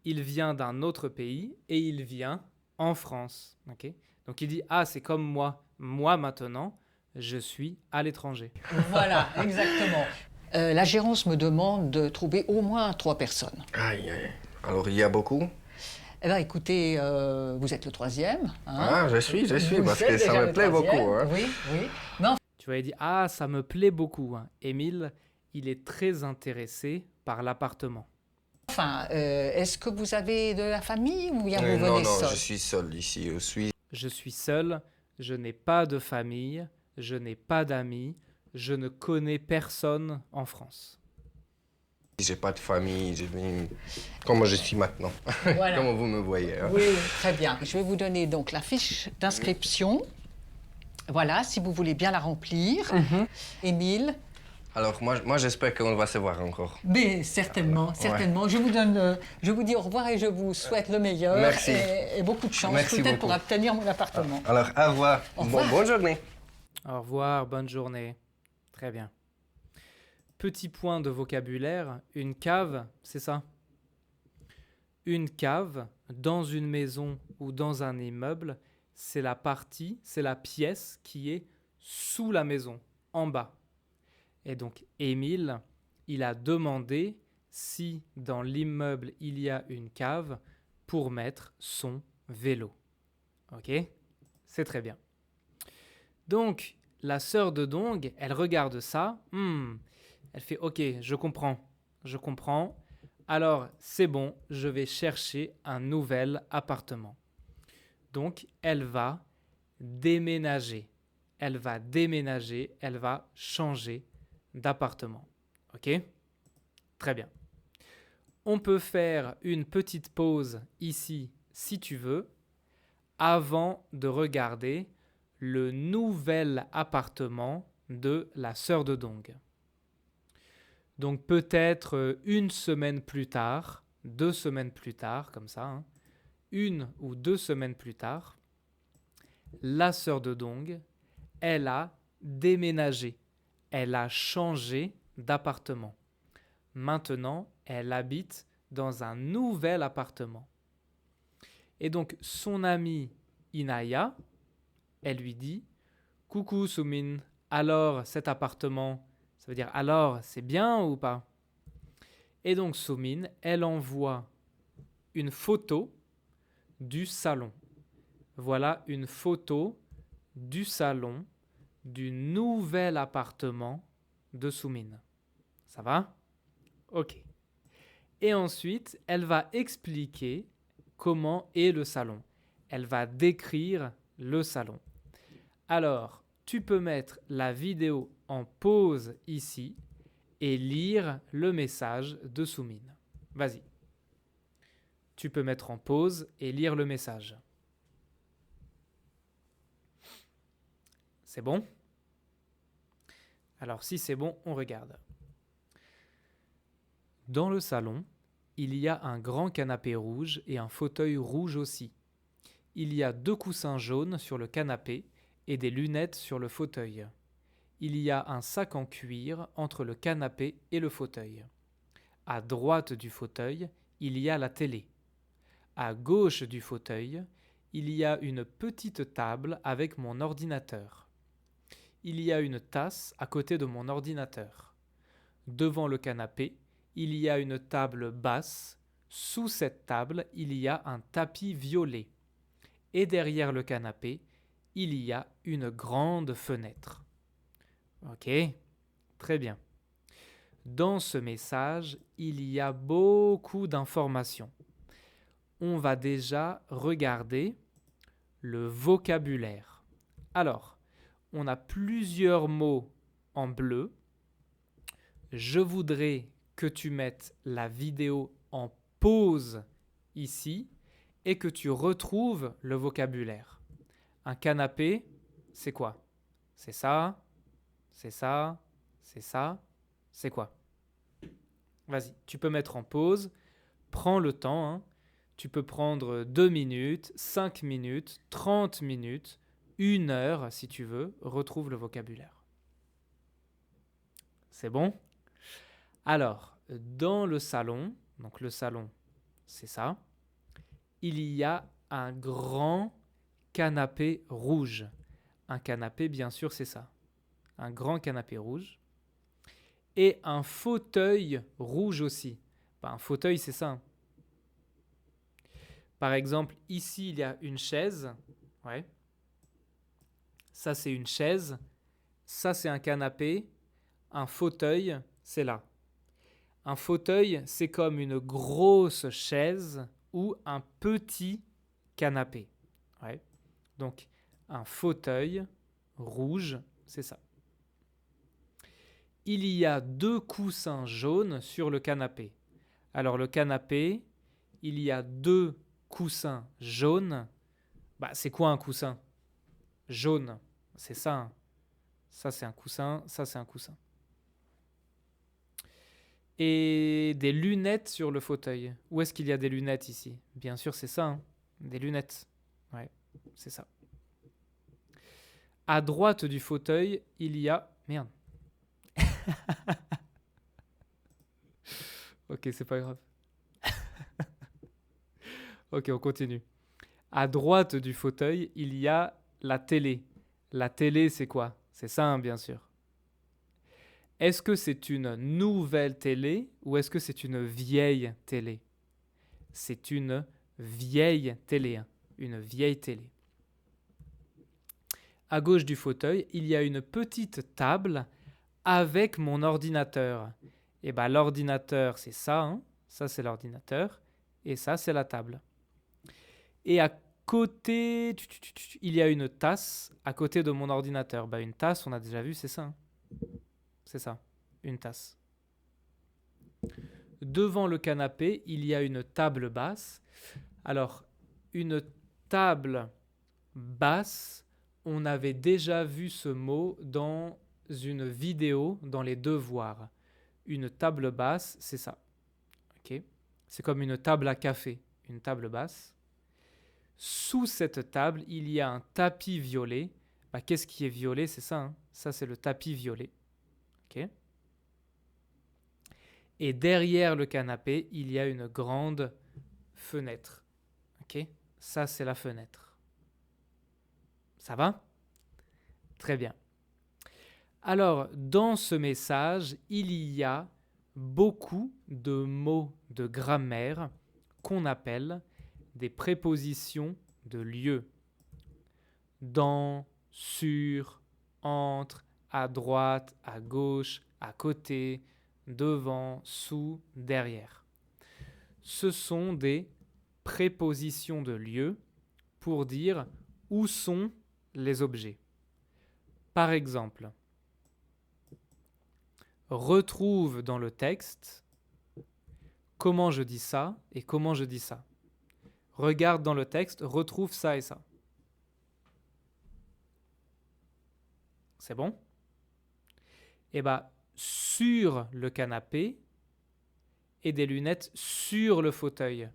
il vient d'un autre pays et il vient en France. Okay? Donc il dit, ah, c'est comme moi. Moi, maintenant, je suis à l'étranger. Voilà, exactement. La gérance me demande de trouver au moins 3 personnes. Aïe, aïe. Alors, il y a beaucoup? Eh bien, écoutez, vous êtes le 3e. Hein. Ah, je suis, Vous parce êtes que ça déjà me le plaît 3e. beaucoup. Hein. Oui, oui. Mais enfin, Tu vas dire, ah, ça me plaît beaucoup. Hein. Émile, il est très intéressé par l'appartement. Est-ce que vous avez de la famille ou bien vous venez Non, seul? je suis seul ici, au Suisse. Je suis seul, je n'ai pas de famille, je n'ai pas d'amis, je ne connais personne en France. J'ai pas de famille, je viens comme je suis maintenant, Voilà. comme vous me voyez. Hein. Oui, très bien. Je vais vous donner donc la fiche d'inscription. Voilà, si vous voulez bien la remplir. Émile. Alors, moi j'espère qu'on va se voir encore. Mais certainement, certainement. Je vous dis au revoir et je vous souhaite le meilleur. Merci. Et beaucoup de chance, Merci peut-être beaucoup. pour obtenir mon appartement. Alors, au revoir. Au revoir. Bonne journée. Au revoir, bonne journée. Très bien. Petit point de vocabulaire, une cave, c'est ça. Une cave, dans une maison ou dans un immeuble, c'est la partie, c'est la pièce qui est sous la maison, en bas. Et donc, Émile, il a demandé si dans l'immeuble il y a une cave pour mettre son vélo. Ok? C'est très bien. Donc, la sœur de Dong, elle regarde ça. Elle fait « Ok, je comprends. Alors, c'est bon, je vais chercher un nouvel appartement. » Donc, elle va déménager. Elle va changer d'appartement. Ok? Très bien. On peut faire une petite pause ici, si tu veux, avant de regarder le nouvel appartement de la sœur de Dong. Donc peut-être 1 semaine plus tard, 2 semaines plus tard, comme ça, 1 ou 2 semaines plus tard, la sœur de Dong, elle a déménagé. Elle a changé d'appartement. Maintenant, elle habite dans un nouvel appartement. Et donc, son amie Inaya, elle lui dit « Coucou Sumin, alors cet appartement, ça veut dire alors c'est bien ou pas ?» Et donc Sumin, elle envoie une photo du salon. Voilà une photo du salon du nouvel appartement de Sumin. Ça va? Ok. Et ensuite, elle va expliquer comment est le salon. Elle va décrire le salon. Alors, tu peux mettre la vidéo en pause ici et lire le message de Sumin. Vas-y. Tu peux mettre en pause et lire le message. C'est bon? Alors, si c'est bon, on regarde. Dans le salon, il y a un grand canapé rouge et un fauteuil rouge aussi. Il y a 2 coussins jaunes sur le canapé et des lunettes sur le fauteuil. Il y a un sac en cuir entre le canapé et le fauteuil. À droite du fauteuil, il y a la télé. À gauche du fauteuil, il y a une petite table avec mon ordinateur. Il y a une tasse à côté de mon ordinateur. Devant le canapé, il y a une table basse. Sous cette table, il y a un tapis violet. Et derrière le canapé, il y a une grande fenêtre. Ok, très bien. Dans ce message, il y a beaucoup d'informations. On va déjà regarder le vocabulaire. Alors, on a plusieurs mots en bleu. Je voudrais que tu mettes la vidéo en pause ici et que tu retrouves le vocabulaire. Un canapé, c'est quoi? C'est ça, c'est ça, c'est ça, c'est quoi? Vas-y, tu peux mettre en pause, prends le temps, hein. Tu peux prendre 2 minutes, 5 minutes, 30 minutes, 1 heure si tu veux, retrouve le vocabulaire. C'est bon? Alors, dans le salon, donc le salon, c'est ça, il y a un grand canapé rouge. Un canapé, bien sûr, c'est ça. Un grand canapé rouge. Et un fauteuil rouge aussi. Un fauteuil, c'est ça. Par exemple, ici, il y a une chaise. Ouais. Ça, c'est une chaise. Ça, c'est un canapé. Un fauteuil, c'est là. Un fauteuil, c'est comme une grosse chaise ou un petit canapé. Ouais. Donc, un fauteuil rouge, c'est ça. Il y a 2 coussins jaunes sur le canapé. Alors, le canapé, il y a 2 coussins jaunes. C'est quoi un coussin? Jaune, c'est ça. Hein. Ça, c'est un coussin. Ça, c'est un coussin. Et des lunettes sur le fauteuil. Où est-ce qu'il y a des lunettes ici? Bien sûr, c'est ça. Hein. Des lunettes. Ouais, c'est ça. À droite du fauteuil, il y a... Merde. Ok, c'est pas grave. Ok, on continue. À droite du fauteuil, il y a la télé. La télé, c'est quoi? C'est ça, hein, bien sûr. Est-ce que c'est une nouvelle télé ou est-ce que c'est une vieille télé? C'est une vieille télé. Hein, une vieille télé. À gauche du fauteuil, il y a une petite table avec mon ordinateur. Et l'ordinateur, c'est ça. Hein, ça, c'est l'ordinateur. Et ça, c'est la table. Et à côté, il y a une tasse à côté de mon ordinateur. Une tasse, on a déjà vu, c'est ça. Hein. C'est ça, une tasse. Devant le canapé, il y a une table basse. Alors, une table basse, on avait déjà vu ce mot dans une vidéo, dans les devoirs. Une table basse, c'est ça. Okay. C'est comme une table à café, une table basse. Sous cette table, il y a un tapis violet. Bah, qu'est-ce qui est violet? C'est ça, hein? Ça, c'est le tapis violet. Okay. Et derrière le canapé, il y a une grande fenêtre. Okay. Ça, c'est la fenêtre. Ça va? Très bien. Alors, dans ce message, il y a beaucoup de mots de grammaire qu'on appelle des prépositions de lieu. Dans, sur, entre, à droite, à gauche, à côté, devant, sous, derrière. Ce sont des prépositions de lieu pour dire où sont les objets. Par exemple, retrouve dans le texte comment je dis ça et comment je dis ça. Regarde dans le texte, retrouve ça et ça. C'est bon? Eh bien, sur le canapé et des lunettes sur le fauteuil.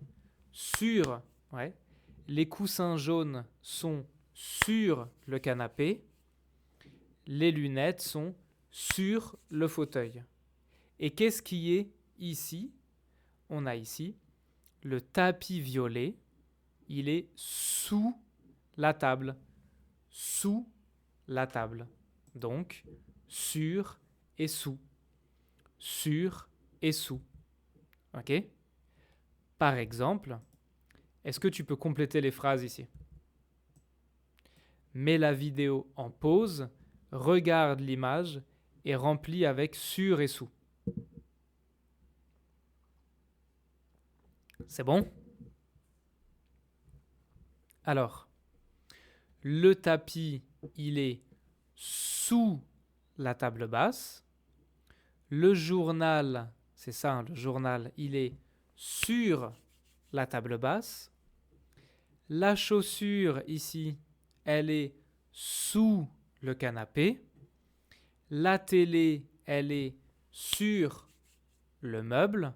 Sur, ouais. Les coussins jaunes sont sur le canapé. Les lunettes sont sur le fauteuil. Et qu'est-ce qui est ici? On a ici le tapis violet. Il est sous la table. Sous la table. Donc, sur et sous. Sur et sous. OK? Par exemple, est-ce que tu peux compléter les phrases ici? Mets la vidéo en pause, regarde l'image et remplis avec sur et sous. C'est bon? Alors, le tapis, il est sous la table basse. Le journal, c'est ça, hein, le journal, il est sur la table basse. La chaussure, ici, elle est sous le canapé. La télé, elle est sur le meuble.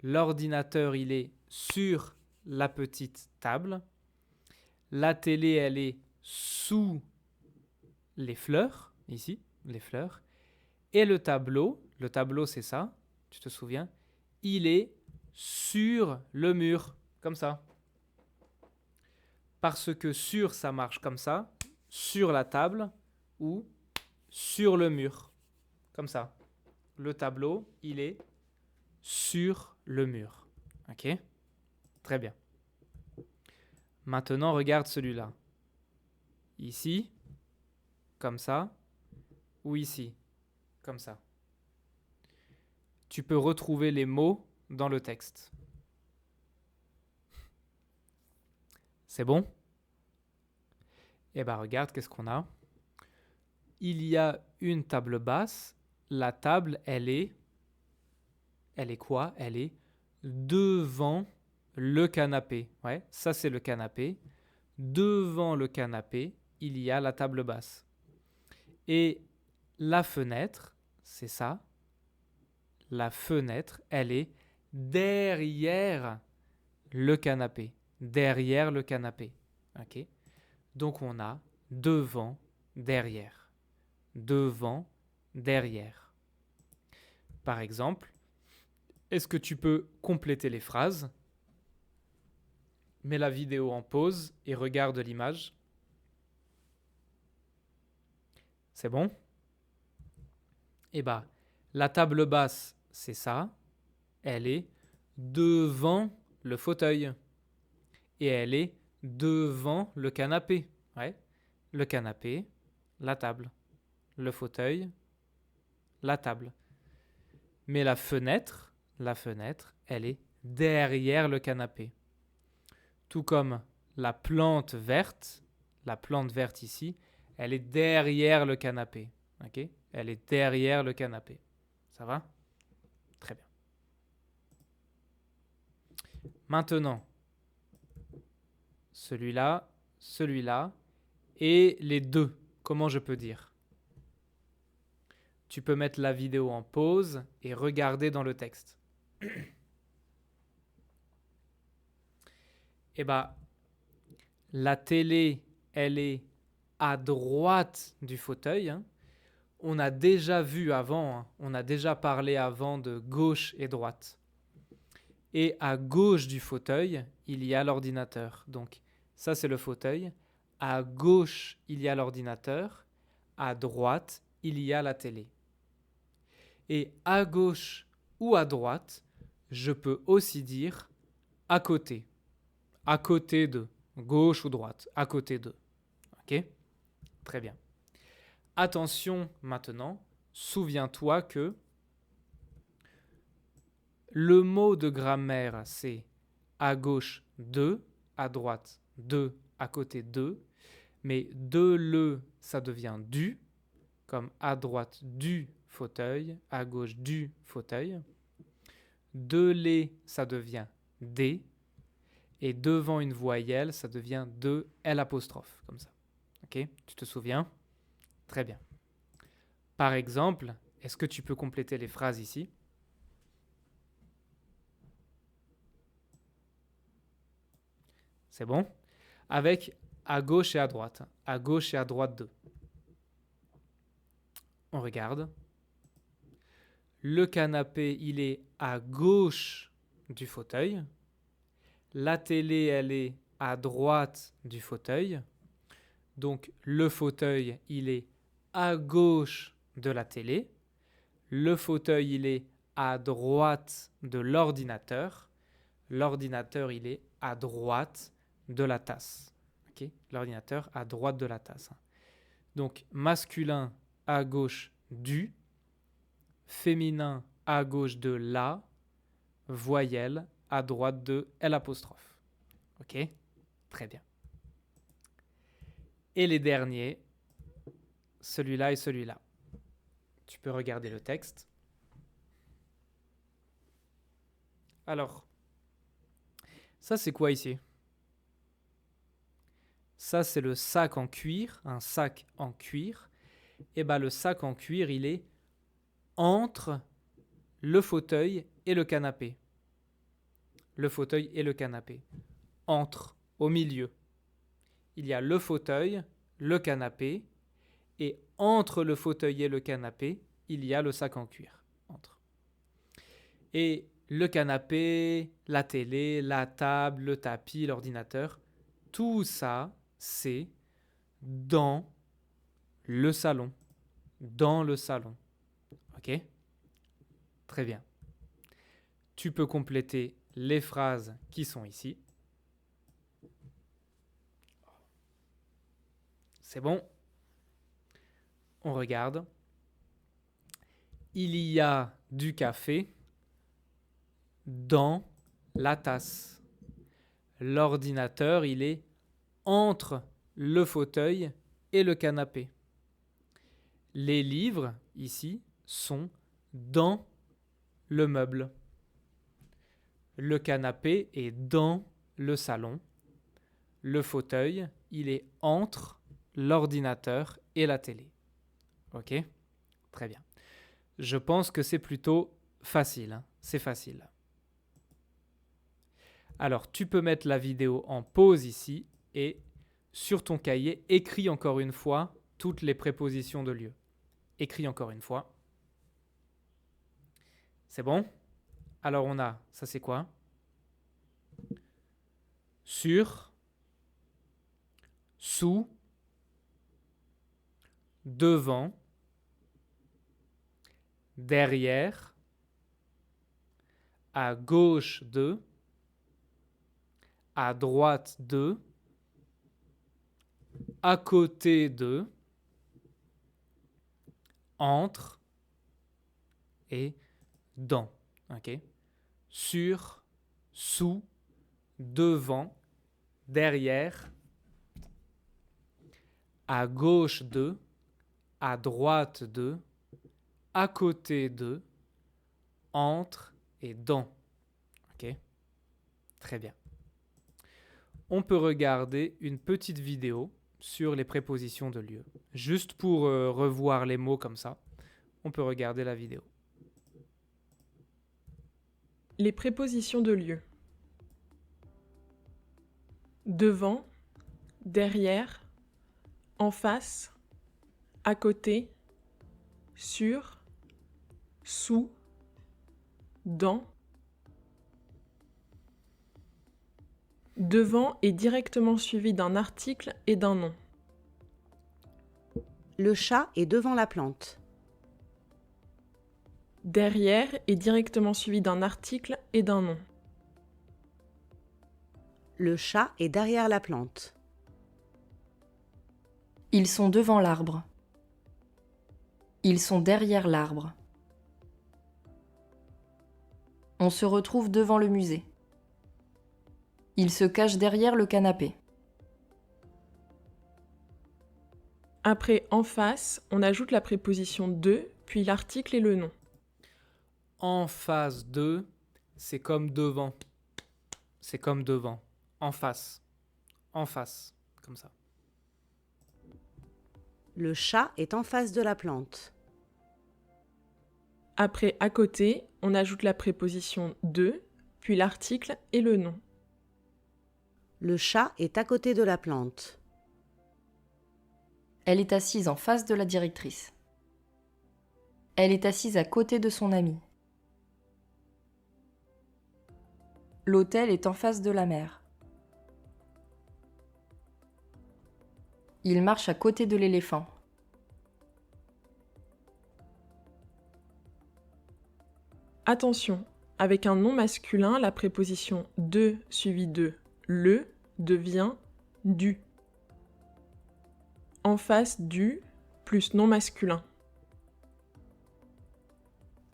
L'ordinateur, il est sur la petite table. La télé, elle est sous les fleurs, ici, les fleurs. Et le tableau c'est ça, tu te souviens, il est sur le mur, comme ça. Parce que sur, ça marche comme ça, sur la table ou sur le mur, comme ça. Le tableau, il est sur le mur. OK? Très bien. Maintenant, regarde celui-là. Ici, comme ça, ou ici, comme ça. Tu peux retrouver les mots dans le texte. C'est bon? Eh bien, regarde, qu'est-ce qu'on a? Il y a une table basse. La table, elle est quoi? Elle est devant le canapé. Ouais, ça, c'est le canapé. Devant le canapé, il y a la table basse. Et la fenêtre, c'est ça. La fenêtre, elle est derrière le canapé. Derrière le canapé. OK? Donc, on a devant, derrière. Devant, derrière. Par exemple, est-ce que tu peux compléter les phrases? Mets la vidéo en pause et regarde l'image. C'est bon? Eh bien, la table basse, c'est ça. Elle est devant le fauteuil. Et elle est devant le canapé. Ouais. Le canapé, la table. Le fauteuil, la table. Mais la fenêtre, elle est derrière le canapé. Tout comme la plante verte ici, elle est derrière le canapé. OK? Elle est derrière le canapé. Ça va? Très bien. Maintenant, celui-là, et les deux. Comment je peux dire? Tu peux mettre la vidéo en pause et regarder dans le texte. Eh bien, La télé, elle est à droite du fauteuil. Hein. On a déjà vu avant, hein, on a déjà parlé avant de gauche et droite. Et à gauche du fauteuil, il y a l'ordinateur. Donc, ça, c'est le fauteuil. À gauche, il y a l'ordinateur. À droite, il y a la télé. Et à gauche ou à droite, je peux aussi dire à côté. À côté de. Gauche ou droite. À côté de. OK ? Très bien. Attention maintenant, souviens-toi que le mot de grammaire, c'est à gauche de, à droite de, à côté de. Mais de le, ça devient du, comme à droite du fauteuil, à gauche du fauteuil. De les, ça devient des. Et devant une voyelle, ça devient de L', comme ça. Ok ? Tu te souviens ? Très bien. Par exemple, est-ce que tu peux compléter les phrases ici ? C'est bon ? Avec à gauche et à droite. À gauche et à droite de. On regarde. Le canapé, il est à gauche du fauteuil. La télé, elle est à droite du fauteuil. Donc, le fauteuil, il est à gauche de la télé. Le fauteuil, il est à droite de l'ordinateur. L'ordinateur, il est à droite de la tasse. Okay ? L'ordinateur à droite de la tasse. Donc, masculin à gauche du, féminin à gauche de la, voyelle à droite de L'. Ok ? Très bien. Et les derniers, celui-là et celui-là. Tu peux regarder le texte. Alors, ça c'est quoi ici ? Ça c'est le sac en cuir, un sac en cuir. Et bien le sac en cuir, il est entre le fauteuil et le canapé. Le fauteuil et le canapé. Entre, au milieu. Il y a le fauteuil, le canapé, et entre le fauteuil et le canapé, il y a le sac en cuir. Entre. Et le canapé, la télé, la table, le tapis, l'ordinateur, tout ça, c'est dans le salon. Dans le salon. OK ? Très bien. Tu peux compléter les phrases qui sont ici. C'est bon ? On regarde. Il y a du café dans la tasse. L'ordinateur, il est entre le fauteuil et le canapé. Les livres, ici, sont dans le meuble. Le canapé est dans le salon. Le fauteuil, il est entre l'ordinateur et la télé. Ok ? Très bien. Je pense que c'est plutôt facile. Hein ? C'est facile. Alors, tu peux mettre la vidéo en pause ici et sur ton cahier, écris encore une fois toutes les prépositions de lieu. Écris encore une fois. C'est bon ? Alors, on a, ça c'est quoi ? Sur, sous, devant, derrière, à gauche de, à droite de, à côté de, entre et dans. Ok ? Sur, sous, devant, derrière, à gauche de, à droite de, à côté de, entre et dans. Ok ? Très bien. On peut regarder une petite vidéo sur les prépositions de lieu. Juste pour revoir les mots comme ça, on peut regarder la vidéo. Les prépositions de lieu. Devant, derrière, en face, à côté, sur, sous, dans. Devant est directement suivi d'un article et d'un nom. Le chat est devant la plante. Derrière est directement suivi d'un article et d'un nom. Le chat est derrière la plante. Ils sont devant l'arbre. Ils sont derrière l'arbre. On se retrouve devant le musée. Ils se cachent derrière le canapé. Après en face, on ajoute la préposition de, puis l'article et le nom. En face de, c'est comme devant. C'est comme devant. En face. En face. Comme ça. Le chat est en face de la plante. Après à côté, on ajoute la préposition de, puis l'article et le nom. Le chat est à côté de la plante. Elle est assise en face de la directrice. Elle est assise à côté de son amie. L'hôtel est en face de la mer. Il marche à côté de l'éléphant. Attention, avec un nom masculin, la préposition de suivie de le devient du. En face du plus nom masculin.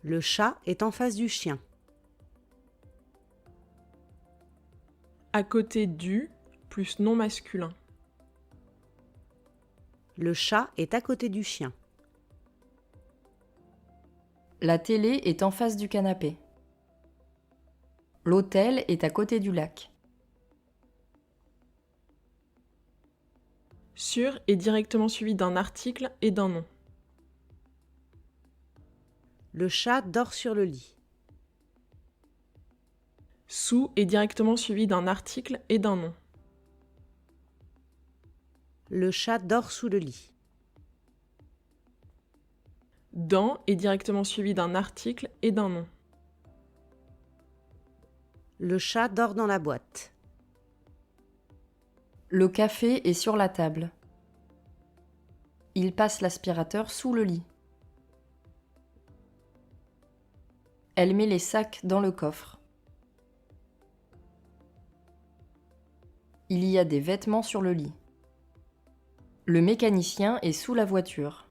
Le chat est en face du chien. À côté du plus nom masculin. Le chat est à côté du chien. La télé est en face du canapé. L'hôtel est à côté du lac. Sur est directement suivi d'un article et d'un nom. Le chat dort sur le lit. Sous est directement suivi d'un article et d'un nom. Le chat dort sous le lit. Dans est directement suivi d'un article et d'un nom. Le chat dort dans la boîte. Le café est sur la table. Il passe l'aspirateur sous le lit. Elle met les sacs dans le coffre. Il y a des vêtements sur le lit. Le mécanicien est sous la voiture.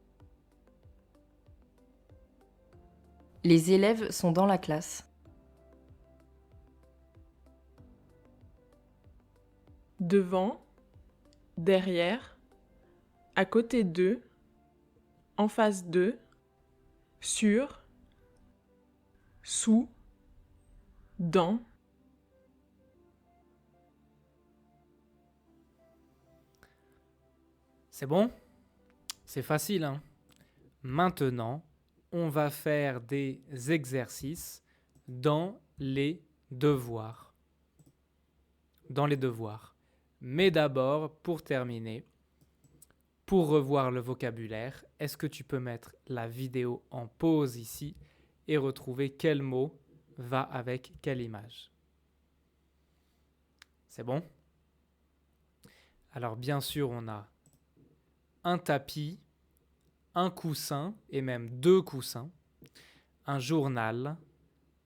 Les élèves sont dans la classe. Devant, derrière, à côté d'eux, en face d'eux, sur, sous, dans. C'est bon? C'est facile, hein? Maintenant, on va faire des exercices dans les devoirs. Dans les devoirs. Mais d'abord, pour terminer, pour revoir le vocabulaire, est-ce que tu peux mettre la vidéo en pause ici et retrouver quel mot va avec quelle image? C'est bon? Alors bien sûr, on a un tapis, un coussin et même 2 coussins, un journal,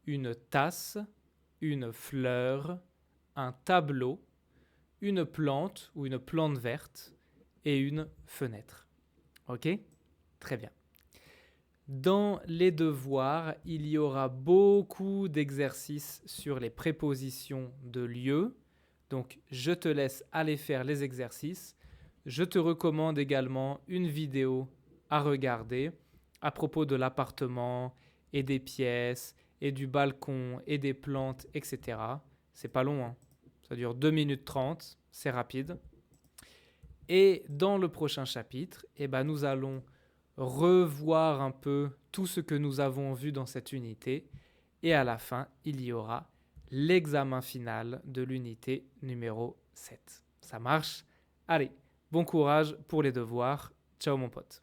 une tasse, une fleur, un tableau, une plante ou une plante verte et une fenêtre. Ok? Très bien. Dans les devoirs, il y aura beaucoup d'exercices sur les prépositions de lieu. Donc, je te laisse aller faire les exercices. Je te recommande également une vidéo à regarder à propos de l'appartement et des pièces et du balcon et des plantes, etc. C'est pas long, hein. Ça dure 2 minutes 30, c'est rapide. Et dans le prochain chapitre, nous allons revoir un peu tout ce que nous avons vu dans cette unité. Et à la fin, il y aura l'examen final de l'unité numéro 7. Ça marche? Allez, bon courage pour les devoirs. Ciao mon pote.